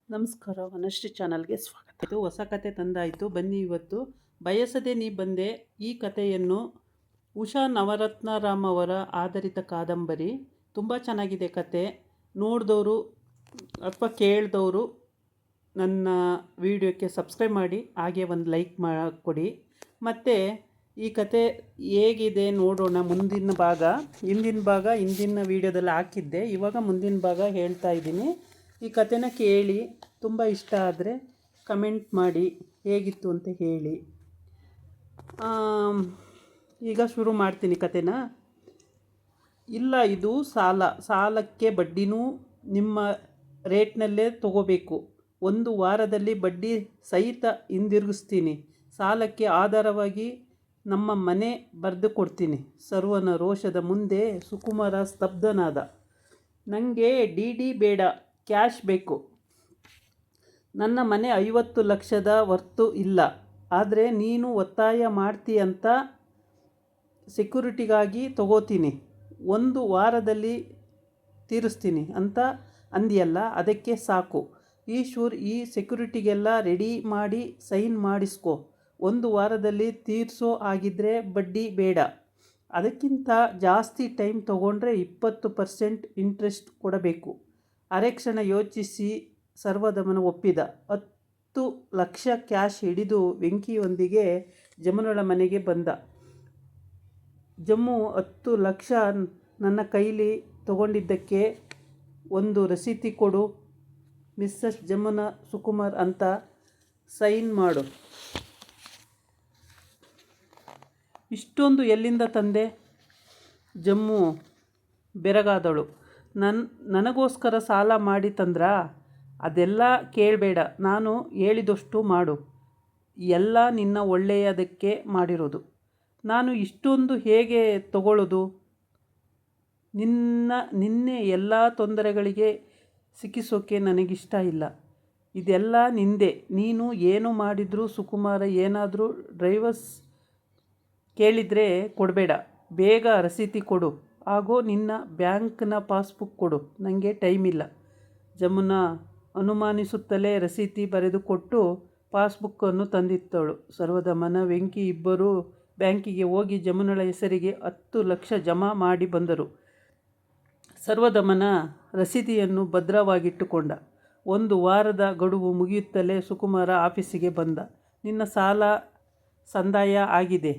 ನಮಸ್ಕಾರ, ವನಶ್ರೀ ಚಾನಲ್ಗೆ ಸ್ವಾಗತ. ಇದು ಹೊಸ ಕತೆ ತಂದಾಯಿತು. ಬನ್ನಿ, ಇವತ್ತು ಬಯಸದೆ ನೀ ಬಂದೆ. ಈ ಕಥೆಯನ್ನು ಉಷಾ ನವರತ್ನರಾಮ್ ಅವರ ಆಧಾರಿತ ಕಾದಂಬರಿ. ತುಂಬ ಚೆನ್ನಾಗಿದೆ ಕತೆ. ನೋಡಿದವರು ಅಥವಾ ಕೇಳಿದವರು ನನ್ನ ವಿಡಿಯೋಕ್ಕೆ ಸಬ್ಸ್ಕ್ರೈಬ್ ಮಾಡಿ, ಹಾಗೆ ಒಂದು ಲೈಕ್ ಕೊಡಿ. ಮತ್ತು ಈ ಕತೆ ಹೇಗಿದೆ ನೋಡೋಣ. ಮುಂದಿನ ಭಾಗ, ಹಿಂದಿನ ವೀಡಿಯೋದಲ್ಲಿ ಹಾಕಿದ್ದೆ. ಇವಾಗ ಮುಂದಿನ ಭಾಗ ಹೇಳ್ತಾ ಇದ್ದೀನಿ. ಈ ಕಥೆನ ಕೇಳಿ, ತುಂಬ ಇಷ್ಟ ಆದರೆ ಕಮೆಂಟ್ ಮಾಡಿ, ಹೇಗಿತ್ತು ಅಂತ ಹೇಳಿ. ಈಗ ಶುರು ಮಾಡ್ತೀನಿ ಕಥೆನ. ಇಲ್ಲ, ಇದು ಸಾಲಕ್ಕೆ ಬಡ್ಡಿನೂ ನಿಮ್ಮ ರೇಟ್ನಲ್ಲೇ ತಗೋಬೇಕು. 1 ವಾರದಲ್ಲಿ ಬಡ್ಡಿ ಸಹಿತ ಹಿಂದಿರುಗಿಸ್ತೀನಿ. ಸಾಲಕ್ಕೆ ಆಧಾರವಾಗಿ ನಮ್ಮ ಮನೆ ಬರೆದು ಕೊಡ್ತೀನಿ. ಸರ್ವನ ರೋಷದ ಮುಂದೆ ಸುಕುಮಾರ ಸ್ತಬ್ಧನಾದ. ನನಗೆ ಡಿ ಬೇಡ, ಕ್ಯಾಶ್ ಬೇಕು. ನನ್ನ ಮನೆ 50 ಲಕ್ಷದ ವರ್ತು ಇಲ್ಲ. ಆದರೆ ನೀನು ಒತ್ತಾಯ ಮಾಡ್ತೀಯಂತ ಸೆಕ್ಯೂರಿಟಿಗಾಗಿ ತಗೋತೀನಿ. 1 ವಾರದಲ್ಲಿ ತೀರಿಸ್ತೀನಿ ಅಂತ ಅಂದಿಯಲ್ಲ, ಅದಕ್ಕೆ ಸಾಕು. ಈಶ್ವರ್, ಈ ಸೆಕ್ಯೂರಿಟಿಗೆಲ್ಲ ರೆಡಿ ಮಾಡಿ ಸೈನ್ ಮಾಡಿಸ್ಕೊ. 1 ವಾರದಲ್ಲಿ ತೀರಿಸೋ ಆಗಿದ್ದರೆ ಬಡ್ಡಿ ಬೇಡ. ಅದಕ್ಕಿಂತ ಜಾಸ್ತಿ ಟೈಮ್ ತೊಗೊಂಡ್ರೆ 20% ಇಂಟ್ರೆಸ್ಟ್ ಕೊಡಬೇಕು. ಅರೆಕ್ಷಣ ಯೋಚಿಸಿ ಸರ್ವದಮನ ಒಪ್ಪಿದ. 10 ಲಕ್ಷ ಕ್ಯಾಶ್ ಹಿಡಿದು ವೆಂಕಿಯೊಂದಿಗೆ ಜಮುನಳ ಮನೆಗೆ ಬಂದ. ಜಮ್ಮು, 10 ಲಕ್ಷ ನನ್ನ ಕೈಲಿ ತಗೊಂಡಿದ್ದಕ್ಕೆ ಒಂದು ರಸೀತಿ ಕೊಡು. ಮಿಸ್ಸಸ್ ಜಮುನಾ ಸುಕುಮಾರ್ ಅಂತ ಸೈನ್ ಮಾಡು. ಇಷ್ಟೊಂದು ಎಲ್ಲಿಂದ ತಂದೆ? ಜಮ್ಮು ಬೆರಗಾದಳು. ನನಗೋಸ್ಕರ ಸಾಲ ಮಾಡಿ ತಂದ್ರಾ? ಅದೆಲ್ಲ ಕೇಳಬೇಡ, ನಾನು ಹೇಳಿದಷ್ಟು ಮಾಡು. ಎಲ್ಲ ನಿನ್ನ ಒಳ್ಳೆಯದಕ್ಕೆ ಮಾಡಿರೋದು. ನಾನು ಇಷ್ಟೊಂದು ಹೇಗೆ ತಗೊಳ್ಳೋದು? ನಿನ್ನೆ ಎಲ್ಲ ತೊಂದರೆಗಳಿಗೆ ಸಿಕ್ಕಿಸೋಕೆ ನನಗಿಷ್ಟ ಇಲ್ಲ. ಇದೆಲ್ಲ ನಿಂದೆ. ನೀನು ಏನು ಮಾಡಿದ್ರು ಸುಕುಮಾರ ಏನಾದರೂ ಡ್ರೈವರ್ಸ್ ಕೇಳಿದರೆ ಕೊಡಬೇಡ. ಬೇಗ ರಸೀತಿ ಕೊಡು. ಹಾಗೂ ನಿನ್ನ ಬ್ಯಾಂಕ್ನ ಪಾಸ್ಬುಕ್ ಕೊಡು. ನನಗೆ ಟೈಮ್ ಇಲ್ಲ. ಜಮುನಾ ಅನುಮಾನಿಸುತ್ತಲೇ ರಸೀತಿ ಬರೆದುಕೊಟ್ಟು ಪಾಸ್ಬುಕ್ಕನ್ನು ತಂದಿತ್ತಳು. ಸರ್ವದಮನ, ವೆಂಕಿ ಇಬ್ಬರೂ ಬ್ಯಾಂಕಿಗೆ ಹೋಗಿ ಜಮುನಳ ಹೆಸರಿಗೆ 10 ಲಕ್ಷ ಜಮಾ ಮಾಡಿ ಬಂದರು. ಸರ್ವದಮನ ರಸೀದಿಯನ್ನು ಭದ್ರವಾಗಿಟ್ಟುಕೊಂಡ. 1 ವಾರದ ಗಡುವು ಮುಗಿಯುತ್ತಲೇ ಸುಕುಮಾರ ಆಫೀಸಿಗೆ ಬಂದ. ನಿನ್ನ ಸಾಲ ಸಂದಾಯ ಆಗಿದೆ.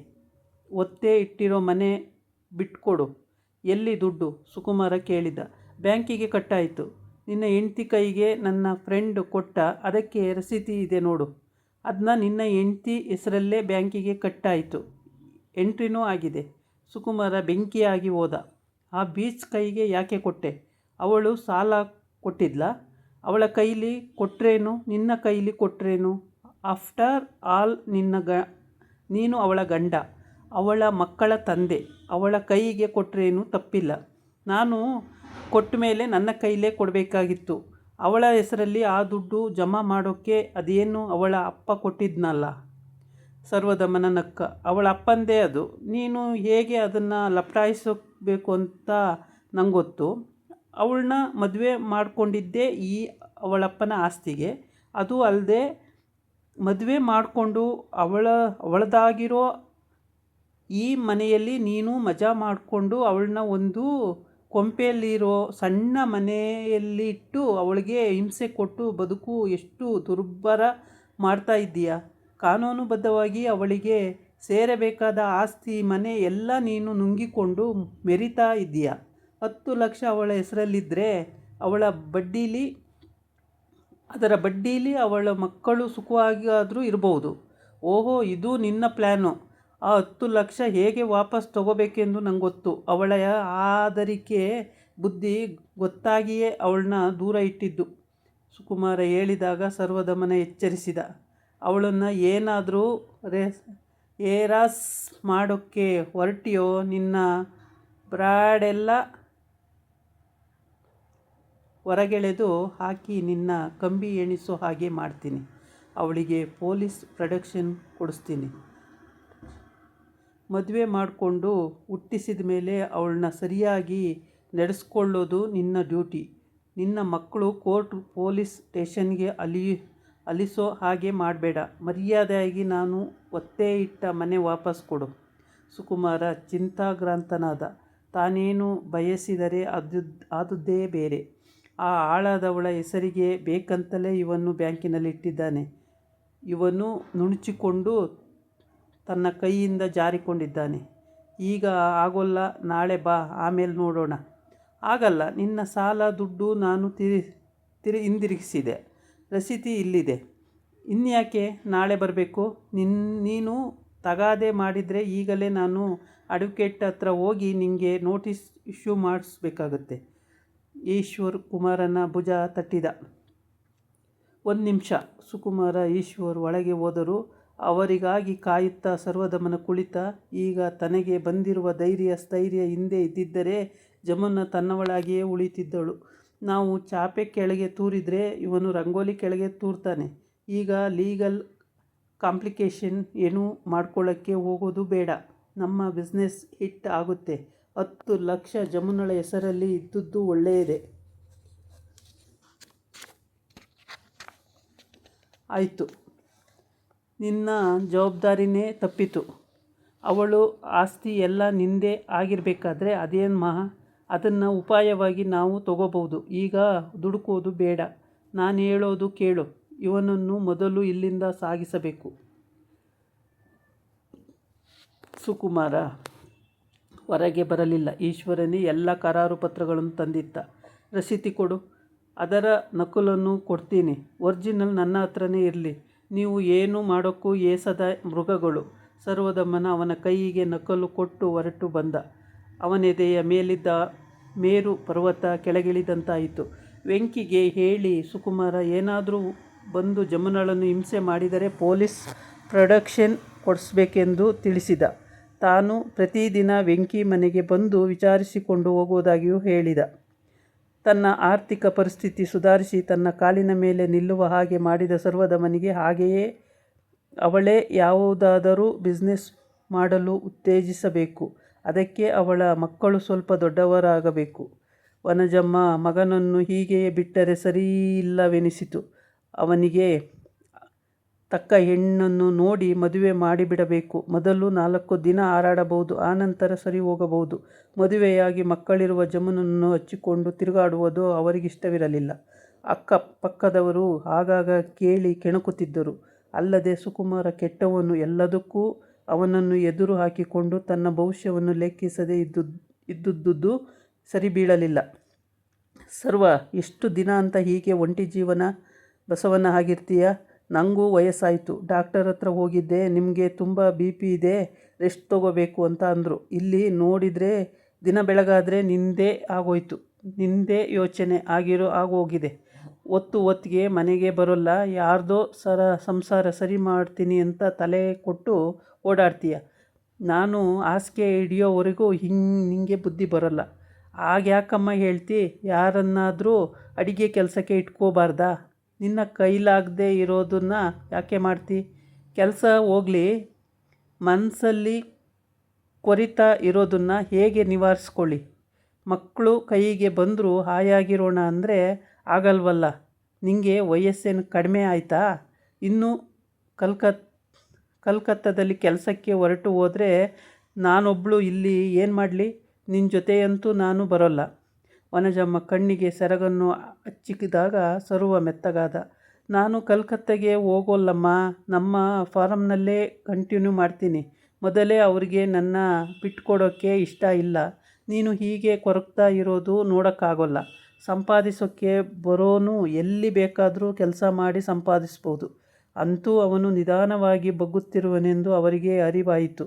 ಒತ್ತೆ ಇಟ್ಟಿರೋ ಮನೆ ಬಿಟ್ಕೊಡು. ಎಲ್ಲಿ ದುಡ್ಡು? ಸುಕುಮಾರ ಕೇಳಿದ. ಬ್ಯಾಂಕಿಗೆ ಕಟ್ಟಾಯಿತು. ನಿನ್ನ ಹೆಂಡ್ತಿ ಕೈಗೆ ನನ್ನ ಫ್ರೆಂಡ್ ಕೊಟ್ಟ, ಅದಕ್ಕೆ ರಸೀತಿ ಇದೆ ನೋಡು. ಅದನ್ನ ನಿನ್ನ ಹೆಂಡ್ತಿ ಹೆಸರಲ್ಲೇ ಬ್ಯಾಂಕಿಗೆ ಕಟ್ಟಾಯಿತು. ಎಂಟ್ರಿನೂ ಆಗಿದೆ. ಸುಕುಮಾರ ಬೆಂಕಿಯಾಗಿ ಹೋದ. ಆ ಬೀಚ್ ಕೈಗೆ ಯಾಕೆ ಕೊಟ್ಟೆ? ಅವಳು ಸಾಲ ಕೊಟ್ಟಿದ್ಲ? ಅವಳ ಕೈಲಿ ಕೊಟ್ರೇನು, ನಿನ್ನ ಕೈಲಿ ಕೊಟ್ರೇನು? ಆಫ್ಟರ್ ಆಲ್ ನೀನು ಅವಳ ಗಂಡ, ಅವಳ ಮಕ್ಕಳ ತಂದೆ. ಅವಳ ಕೈಗೆ ಕೊಟ್ರೇನು ತಪ್ಪಿಲ್ಲ. ನಾನು ಕೊಟ್ಟ ಮೇಲೆ ನನ್ನ ಕೈಲೇ ಕೊಡಬೇಕಾಗಿತ್ತು. ಅವಳ ಹೆಸರಲ್ಲಿ ಆ ದುಡ್ಡು ಜಮಾ ಮಾಡೋಕ್ಕೆ ಅದೇನು ಅವಳ ಅಪ್ಪ ಕೊಟ್ಟಿದ್ನಲ್ಲ. ಸರ್ವದಮನ ನಕ್ಕ. ಅವಳ ಅಪ್ಪಂದೇ ಅದು. ನೀನು ಹೇಗೆ ಅದನ್ನು ಲಪಟಾಯಿಸಬೇಕು ಅಂತ ನಂಗೊತ್ತು. ಅವಳನ್ನ ಮದುವೆ ಮಾಡ್ಕೊಂಡಿದ್ದೇ ಈ ಅವಳಪ್ಪನ ಆಸ್ತಿಗೆ. ಅದು ಅಲ್ಲದೆ ಮದುವೆ ಮಾಡಿಕೊಂಡು ಅವಳದಾಗಿರೋ ಈ ಮನೆಯಲ್ಲಿ ನೀನು ಮಜಾ ಮಾಡಿಕೊಂಡು ಅವಳನ್ನ ಒಂದು ಕೊಂಪೆಯಲ್ಲಿರೋ ಸಣ್ಣ ಮನೆಯಲ್ಲಿಟ್ಟು ಅವಳಿಗೆ ಹಿಂಸೆ ಕೊಟ್ಟು ಬದುಕು ಎಷ್ಟು ದುರ್ಭರ ಮಾಡ್ತಾ ಇದ್ದೀಯ. ಕಾನೂನುಬದ್ಧವಾಗಿ ಅವಳಿಗೆ ಸೇರಬೇಕಾದ ಆಸ್ತಿ, ಮನೆ ಎಲ್ಲ ನೀನು ನುಂಗಿಕೊಂಡು ಮೆರಿತಾ ಇದ್ದೀಯ. 10 ಲಕ್ಷ ಅವಳ ಹೆಸರಲ್ಲಿದ್ದರೆ ಅದರ ಬಡ್ಡೀಲಿ ಅವಳ ಮಕ್ಕಳು ಸುಖವಾಗಿಯಾದರೂ ಇರ್ಬೋದು. ಓಹೋ, ಇದು ನಿನ್ನ ಪ್ಲ್ಯಾನು. ಆ 10 ಲಕ್ಷ ಹೇಗೆ ವಾಪಸ್ ತಗೋಬೇಕೆಂದು ನಂಗೊತ್ತು. ಅವಳ ಆದರಿಕೆ ಬುದ್ಧಿ ಗೊತ್ತಾಗಿಯೇ ಅವಳನ್ನ ದೂರ ಇಟ್ಟಿದ್ದು. ಸುಕುಮಾರ ಹೇಳಿದಾಗ ಸರ್ವದಮನ ಎಚ್ಚರಿಸಿದ. ಅವಳನ್ನು ಏನಾದರೂ ಏರಾಸ್ ಮಾಡೋಕ್ಕೆ ಹೊರಟಿಯೋ, ನಿನ್ನ ಬ್ರಾಡೆಲ್ಲ ಹೊರಗೆಳೆದು ಹಾಕಿ ನಿನ್ನ ಕಂಬಿ ಎಣಿಸೋ ಹಾಗೆ ಮಾಡ್ತೀನಿ. ಅವಳಿಗೆ ಪೊಲೀಸ್ ಪ್ರೊಟೆಕ್ಷನ್ ಕೊಡಿಸ್ತೀನಿ. ಮದುವೆ ಮಾಡಿಕೊಂಡು ಹುಟ್ಟಿಸಿದ ಮೇಲೆ ಅವಳನ್ನ ಸರಿಯಾಗಿ ನಡೆಸ್ಕೊಳ್ಳೋದು ನಿನ್ನ ಡ್ಯೂಟಿ. ನಿನ್ನ ಮಕ್ಕಳು ಕೋರ್ಟ್ ಪೊಲೀಸ್ ಸ್ಟೇಷನ್ಗೆ ಅಲಿಸೋ ಹಾಗೆ ಮಾಡಬೇಡ. ಮರ್ಯಾದೆಯಾಗಿ ನಾನು ಒತ್ತೆ ಇಟ್ಟ ಮನೆ ವಾಪಸ್ ಕೊಡು. ಸುಕುಮಾರ ಚಿಂತಾಕ್ರಾಂತನಾದ. ತಾನೇನು ಬಯಸಿದರೆ ಆದುದೇ ಬೇರೆ. ಆ ಹಾಳಾದವಳ ಹೆಸರಿಗೆ ಬೇಕಂತಲೇ ಇವನ್ನು ಬ್ಯಾಂಕಿನಲ್ಲಿ ಇಟ್ಟಿದ್ದಾನೆ. ಇವನು ನುಣುಚಿಕೊಂಡು ತನ್ನ ಕೈಯಿಂದ ಜಾರಿಕೊಂಡಿದ್ದಾನೆ. ಈಗ ಆಗೋಲ್ಲ, ನಾಳೆ ಬಾ, ಆಮೇಲೆ ನೋಡೋಣ. ಆಗಲ್ಲ, ನಿನ್ನ ಸಾಲ ದುಡ್ಡು ನಾನು ಹಿಂದಿರುಗಿಸಿದೆ. ರಸೀತಿ ಇಲ್ಲಿದೆ. ಇನ್ಯಾಕೆ ನಾಳೆ ಬರಬೇಕು? ನೀನು ತಗಾದೆ ಮಾಡಿದರೆ ಈಗಲೇ ನಾನು ಅಡ್ವೊಕೇಟ್ ಹತ್ರ ಹೋಗಿ ನಿನಗೆ ನೋಟಿಸ್ ಇಶ್ಯೂ ಮಾಡಿಸ್ಬೇಕಾಗತ್ತೆ. ಈಶ್ವರ್ ಕುಮಾರನ ಭುಜ ತಟ್ಟಿದ. ಒಂದು ನಿಮಿಷ. ಸುಕುಮಾರ ಈಶ್ವರ್ ಒಳಗೆ ಹೋದರು. ಅವರಿಗಾಗಿ ಕಾಯುತ್ತಾ ಸರ್ವದಮನ ಕುಳಿತ. ಈಗ ತನಗೆ ಬಂದಿರುವ ಸ್ಥೈರ್ಯ ಹಿಂದೆ ಇದ್ದಿದ್ದರೆ ಜಮುನ ತನ್ನವಳಾಗಿಯೇ ಉಳಿತಿದ್ದಳು. ನಾವು ಚಾಪೆ ಕೆಳಗೆ ತೂರಿದರೆ ಇವನು ರಂಗೋಲಿ ಕೆಳಗೆ ತೂರ್ತಾನೆ. ಈಗ ಲೀಗಲ್ ಕಾಂಪ್ಲಿಕೇಶನ್ ಏನೂ ಮಾಡ್ಕೊಳ್ಳೋಕ್ಕೆ ಹೋಗೋದು ಬೇಡ. ನಮ್ಮ ಬಿಸ್ನೆಸ್ ಹಿಟ್ ಆಗುತ್ತೆ. 10 ಲಕ್ಷ ಜಮುನಳ ಹೆಸರಲ್ಲಿ ಇದ್ದದ್ದು ಒಳ್ಳೆಯದೇ ಆಯಿತು. ನಿನ್ನ ಜವಾಬ್ದಾರಿನೇ ತಪ್ಪಿತು. ಅವಳು ಆಸ್ತಿ ಎಲ್ಲ ನಿಂದೇ ಆಗಿರಬೇಕಾದ್ರೆ ಅದನ್ನು ಉಪಾಯವಾಗಿ ನಾವು ತಗೋಬಹುದು. ಈಗ ದುಡುಕೋದು ಬೇಡ. ನಾನು ಹೇಳೋದು ಕೇಳು. ಇವನನ್ನು ಮೊದಲು ಇಲ್ಲಿಂದ ಸಾಗಿಸಬೇಕು. ಸುಕುಮಾರ ಹೊರಗೆ ಬರಲಿಲ್ಲ. ಈಶ್ವರನೇ ಎಲ್ಲ ಕರಾರು ಪತ್ರಗಳನ್ನು ತಂದಿತ್ತ. ರಸೀತಿ ಕೊಡು. ಅದರ ನಕಲನ್ನು ಕೊಡ್ತೀನಿ. ಒರಿಜಿನಲ್ ನನ್ನ ಹತ್ರನೇ ಇರಲಿ. ನೀವು ಏನು ಮಾಡೋಕ್ಕೂ ಏಸದ ಮೃಗಗಳು. ಸರ್ವದಮನ ಅವನ ಕೈಗೆ ನಕಲು ಕೊಟ್ಟು ಹೊರಟು ಬಂದ. ಅವನೆದೆಯ ಮೇಲಿದ್ದ ಮೇರು ಪರ್ವತ ಕೆಳಗಿಳಿದಂತಾಯಿತು. ವೆಂಕಿಗೆ ಹೇಳಿ ಸುಕುಮಾರ ಏನಾದರೂ ಬಂದು ಜಮುನಳನ್ನು ಹಿಂಸೆ ಮಾಡಿದರೆ ಪೊಲೀಸ್ ಪ್ರೊಟೆಕ್ಷನ್ ಕೊಡಿಸಬೇಕೆಂದು ತಿಳಿಸಿದ. ತಾನು ಪ್ರತಿದಿನ ವೆಂಕಿ ಮನೆಗೆ ಬಂದು ವಿಚಾರಿಸಿಕೊಂಡು ಹೋಗುವುದಾಗಿಯೂ ಹೇಳಿದ. ತನ್ನ ಆರ್ಥಿಕ ಪರಿಸ್ಥಿತಿ ಸುಧಾರಿಸಿ ತನ್ನ ಕಾಲಿನ ಮೇಲೆ ನಿಲ್ಲುವ ಹಾಗೆ ಮಾಡಿದ ಸರ್ವದಮನಿಗೆ ಹಾಗೆಯೇ ಅವಳೇ ಯಾವುದಾದರೂ ಬಿಸ್ನೆಸ್ ಮಾಡಲು ಉತ್ತೇಜಿಸಬೇಕು. ಅದಕ್ಕೆ ಅವಳ ಮಕ್ಕಳು ಸ್ವಲ್ಪ ದೊಡ್ಡವರಾಗಬೇಕು. ವನಜಮ್ಮ ಮಗನನ್ನು ಹೀಗೆಯೇ ಬಿಟ್ಟರೆ ಸರಿಯಿಲ್ಲವೆನಿಸಿತು. ಅವನಿಗೆ ತಕ್ಕ ಹೆಣ್ಣನ್ನು ನೋಡಿ ಮದುವೆ ಮಾಡಿಬಿಡಬೇಕು. ಮೊದಲು 4 ದಿನ ಹಾರಾಡಬಹುದು, ಆನಂತರ ಸರಿ ಹೋಗಬಹುದು. ಮದುವೆಯಾಗಿ ಮಕ್ಕಳಿರುವ ಜಮುನನ್ನು ಹಚ್ಚಿಕೊಂಡು ತಿರುಗಾಡುವುದು ಅವರಿಗಿಷ್ಟವಿರಲಿಲ್ಲ. ಅಕ್ಕಪಕ್ಕದವರು ಆಗಾಗ ಕೇಳಿ ಕೆಣಕುತ್ತಿದ್ದರು. ಅಲ್ಲದೆ ಸುಕುಮಾರ ಕೆಟ್ಟವನು, ಎಲ್ಲದಕ್ಕೂ ಅವನನ್ನು ಎದುರು ಹಾಕಿಕೊಂಡು ತನ್ನ ಭವಿಷ್ಯವನ್ನು ಲೆಕ್ಕಿಸದೆ ಇದ್ದುದು ಸರಿ ಬೀಳಲಿಲ್ಲ. ಸರ್ವ, ಎಷ್ಟು ದಿನ ಅಂತ ಹೀಗೆ ಒಂಟಿ ಜೀವನ? ಬಸವನ ಆಗಿರ್ತೀಯ? ನನಗೂ ವಯಸ್ಸಾಯಿತು. ಡಾಕ್ಟರ್ ಹತ್ರ ಹೋಗಿದ್ದೆ. ನಿಮಗೆ ತುಂಬ BP ಇದೆ, ರೆಸ್ಟ್ ತಗೋಬೇಕು ಅಂತ ಅಂದರು. ಇಲ್ಲಿ ನೋಡಿದರೆ ದಿನ ಬೆಳಗಾದರೆ ನಿಂದೇ ಆಗೋಯ್ತು. ನಿಂದೇ ಯೋಚನೆ ಆಗೋಗಿದೆ. ಹೊತ್ತಿಗೆ ಮನೆಗೆ ಬರೋಲ್ಲ. ಯಾರ್ದೋ ಸಂಸಾರ ಸರಿ ಮಾಡ್ತೀನಿ ಅಂತ ತಲೆ ಕೊಟ್ಟು ಓಡಾಡ್ತೀಯ. ನಾನು ಹಾಸಿಗೆ ಹಿಡಿಯೋವರೆಗೂ ನಿಂಗೆ ಬುದ್ಧಿ ಬರೋಲ್ಲ. ಆಗ್ಯಾಕಮ್ಮ ಹೇಳ್ತಿ? ಯಾರನ್ನಾದರೂ ಅಡಿಗೆ ಕೆಲಸಕ್ಕೆ ಇಟ್ಕೋಬಾರ್ದಾ? ನಿನ್ನ ಕೈಲಾಗದೆ ಇರೋದನ್ನು ಯಾಕೆ ಮಾಡ್ತಿ? ಕೆಲಸ ಹೋಗಲಿ, ಮನಸ್ಸಲ್ಲಿ ಕೊರಿತಾ ಇರೋದನ್ನು ಹೇಗೆ ನಿವಾರಿಸ್ಕೊಳ್ಳಿ? ಮಕ್ಕಳು ಕೈಗೆ ಬಂದರೂ ಹಾಯಾಗಿರೋಣ ಅಂದರೆ ಆಗಲ್ವಲ್ಲ. ನಿಂಗೆ ವಯಸ್ಸೇನು ಕಡಿಮೆ ಆಯಿತಾ? ಇನ್ನು ಕಲ್ಕತ್ತಾದಲ್ಲಿ ಕೆಲಸಕ್ಕೆ ಹೊರಟು ಹೋದರೆ ನಾನೊಬ್ಬಳು ಇಲ್ಲಿ ಏನು ಮಾಡಲಿ? ನಿನ್ನ ಜೊತೆಯಂತೂ ನಾನು ಬರೋಲ್ಲ. ವನಜಮ್ಮ ಕಣ್ಣಿಗೆ ಸೆರಗನ್ನು ಹಚ್ಚಿಕಿದಾಗ ಸರ್ವ ಮೆತ್ತಗಾದ. ನಾನು ಕಲ್ಕತ್ತೆಗೆ ಹೋಗೋಲ್ಲಮ್ಮ. ನಮ್ಮ ಫಾರಮ್ನಲ್ಲೇ ಕಂಟಿನ್ಯೂ ಮಾಡ್ತೀನಿ. ಮೊದಲೇ ಅವರಿಗೆ ನನ್ನ ಬಿಟ್ಕೊಡೋಕ್ಕೆ ಇಷ್ಟ ಇಲ್ಲ. ನೀನು ಹೀಗೆ ಕೊರಗ್ತಾ ಇರೋದು ನೋಡೋಕ್ಕಾಗೋಲ್ಲ. ಸಂಪಾದಿಸೋಕ್ಕೆ ಬರೋನು ಎಲ್ಲಿ ಬೇಕಾದರೂ ಕೆಲಸ ಮಾಡಿ ಸಂಪಾದಿಸ್ಬೋದು. ಅಂತೂ ಅವನು ನಿಧಾನವಾಗಿ ಬಗ್ಗುತ್ತಿರುವನೆಂದು ಅವರಿಗೆ ಅರಿವಾಯಿತು.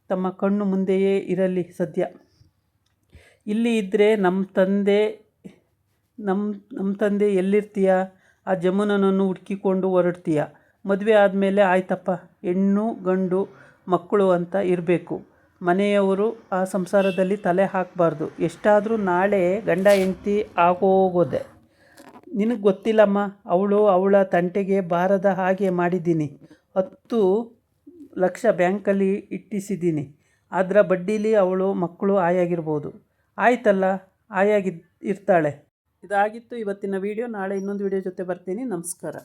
ತಮ್ಮ ಕಣ್ಣು ಮುಂದೆಯೇ ಇರಲಿ ಸದ್ಯ. ಇಲ್ಲಿ ಇದ್ದರೆ ನಮ್ಮ ತಂದೆ ಎಲ್ಲಿರ್ತೀಯ? ಆ ಜಮುನನನ್ನು ಹುಡುಕಿಕೊಂಡು ಹೊರಡ್ತೀಯ. ಮದುವೆ ಆದಮೇಲೆ ಆಯ್ತಪ್ಪ, ಹೆಣ್ಣು ಗಂಡು ಮಕ್ಕಳು ಅಂತ ಇರಬೇಕು. ಮನೆಯವರು ಆ ಸಂಸಾರದಲ್ಲಿ ತಲೆ ಹಾಕಬಾರ್ದು. ಎಷ್ಟಾದರೂ ನಾಳೆ ಗಂಡ ಹೆಂಡತಿ ಆಗೋಗೋದೆ. ನಿನಗೆ ಗೊತ್ತಿಲ್ಲಮ್ಮ, ಅವಳ ತಂಟೆಗೆ ಬಾರದ ಹಾಗೆ ಮಾಡಿದ್ದೀನಿ. 10 ಲಕ್ಷ ಬ್ಯಾಂಕಲ್ಲಿ ಇಟ್ಟಿಸಿದ್ದೀನಿ. ಅದರ ಬಡ್ಡಿಲಿ ಅವಳು ಮಕ್ಕಳು ಆಯಾಗಿರ್ಬೋದು. ಆಯ್ತಲ್ಲ, ಇರ್ತಾಳೆ. ಇದಾಗಿತ್ತು ಇವತ್ತಿನ ವಿಡಿಯೋ. ನಾಳೆ ಇನ್ನೊಂದು ವಿಡಿಯೋ ಜೊತೆ ಬರ್ತೀನಿ. ನಮಸ್ಕಾರ.